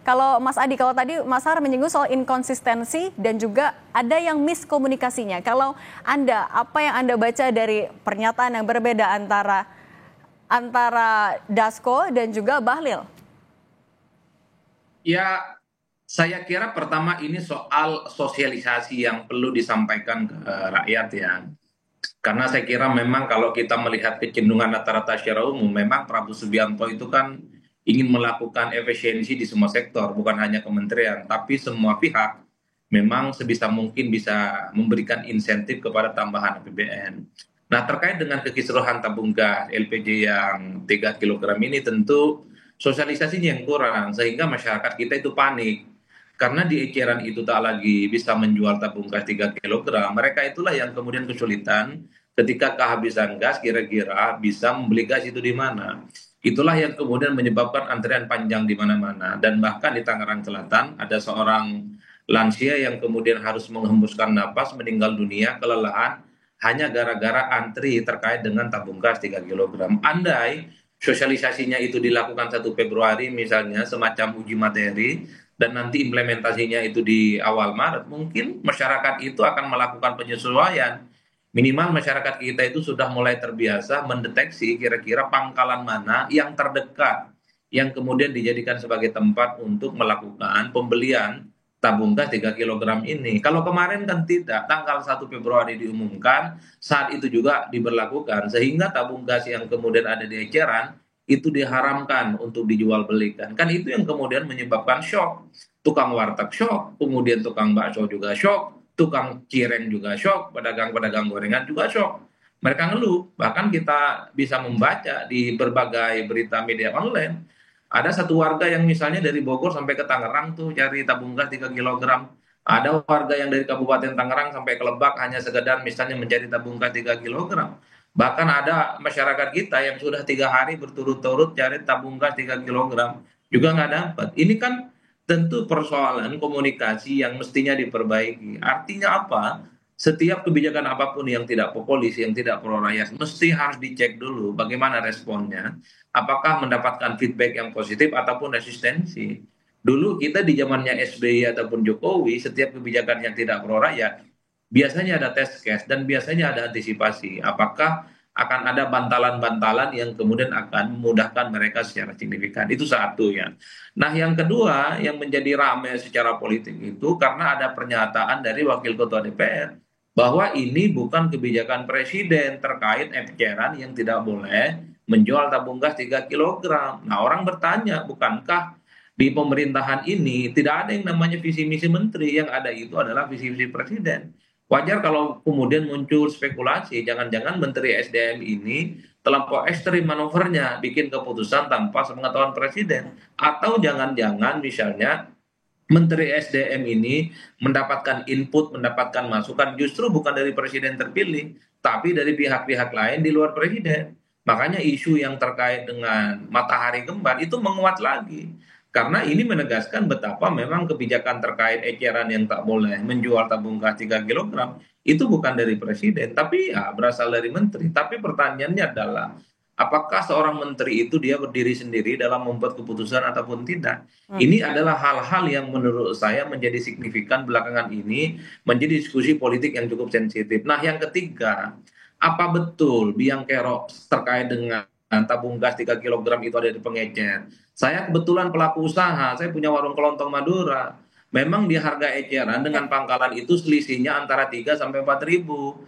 Kalau Mas Adi, kalau tadi Mas Har menyinggung soal inkonsistensi dan juga ada yang miskomunikasinya. Kalau Anda, apa yang Anda baca dari pernyataan yang berbeda antara Dasko dan juga Bahlil? Ya, saya kira pertama ini soal sosialisasi yang perlu disampaikan ke rakyat ya. Karena saya kira memang kalau kita melihat kecenderungan rata-rata secara umum, memang Prabowo Subianto itu kan ingin melakukan efisiensi di semua sektor, bukan hanya kementerian, tapi semua pihak memang sebisa mungkin bisa memberikan insentif kepada tambahan APBN. Nah, terkait dengan kekisruhan tabung gas LPG yang 3 kilogram ini tentu sosialisasinya yang kurang, sehingga masyarakat kita itu panik. Karena di eceran itu tak lagi bisa menjual tabung gas 3 kilogram, mereka itulah yang kemudian kesulitan ketika kehabisan gas kira-kira bisa membeli gas itu di mana. Itulah yang kemudian menyebabkan antrian panjang di mana-mana. Dan bahkan di Tangerang Selatan ada seorang lansia yang kemudian harus menghembuskan napas meninggal dunia kelelahan hanya gara-gara antri terkait dengan tabung gas 3 kilogram. Andai sosialisasinya itu dilakukan 1 Februari misalnya semacam uji materi dan nanti implementasinya itu di awal Maret, mungkin masyarakat itu akan melakukan penyesuaian. Minimal masyarakat kita itu sudah mulai terbiasa mendeteksi kira-kira pangkalan mana yang terdekat, yang kemudian dijadikan sebagai tempat untuk melakukan pembelian tabung gas 3 kilogram ini. Kalau kemarin kan tidak, tanggal 1 Februari diumumkan, saat itu juga diberlakukan, sehingga tabung gas yang kemudian ada di eceran itu diharamkan untuk dijual belikan. Kan itu yang kemudian menyebabkan shock. Tukang warteg shock, kemudian tukang bakso juga shock, tukang cireng juga shock, pedagang-pedagang gorengan juga shock. Mereka ngeluh, bahkan kita bisa membaca di berbagai berita media online. Ada satu warga yang misalnya dari Bogor sampai ke Tangerang tuh cari tabung gas 3 kilogram. Ada warga yang dari Kabupaten Tangerang sampai ke Lebak hanya sekedar misalnya mencari tabung gas 3 kilogram. Bahkan ada masyarakat kita yang sudah 3 hari berturut-turut cari tabung gas 3 kilogram juga nggak dapat. Ini kan tentu persoalan komunikasi yang mestinya diperbaiki. Artinya apa? Setiap kebijakan apapun yang tidak populis, yang tidak pro rakyat, mesti harus dicek dulu bagaimana responnya. Apakah mendapatkan feedback yang positif ataupun resistensi. Dulu kita di zamannya SBY ataupun Jokowi, setiap kebijakan yang tidak pro rakyat, biasanya ada test case dan biasanya ada antisipasi. Apakah akan ada bantalan-bantalan yang kemudian akan memudahkan mereka secara signifikan. Itu satu ya. Nah, yang kedua yang menjadi ramai secara politik itu karena ada pernyataan dari Wakil Ketua DPR bahwa ini bukan kebijakan presiden terkait eceran yang tidak boleh menjual tabung gas 3 kilogram. Nah, orang bertanya, bukankah di pemerintahan ini tidak ada yang namanya visi misi menteri, yang ada itu adalah visi misi presiden. Wajar kalau kemudian muncul spekulasi, jangan-jangan Menteri SDM ini terlampau ekstrim manuvernya, bikin keputusan tanpa sepengetahuan presiden. Atau jangan-jangan misalnya Menteri SDM ini mendapatkan input, mendapatkan masukan justru bukan dari presiden terpilih, tapi dari pihak-pihak lain di luar presiden. Makanya isu yang terkait dengan matahari kembar itu menguat lagi. Karena ini menegaskan betapa memang kebijakan terkait eceran yang tak boleh menjual tabung gas 3 kilogram itu bukan dari presiden, tapi ya berasal dari menteri. Tapi pertanyaannya adalah, apakah seorang menteri itu dia berdiri sendiri dalam membuat keputusan ataupun tidak? Hmm. Ini adalah hal-hal yang menurut saya menjadi signifikan belakangan ini, menjadi diskusi politik yang cukup sensitif. Nah, yang ketiga, apa betul biang kerok terkait dengan tabung gas 3 kilogram itu ada di pengecer? Saya kebetulan pelaku usaha, saya punya warung kelontong Madura. Memang di harga eceran dengan pangkalan itu selisihnya antara 3 sampai 4 ribu.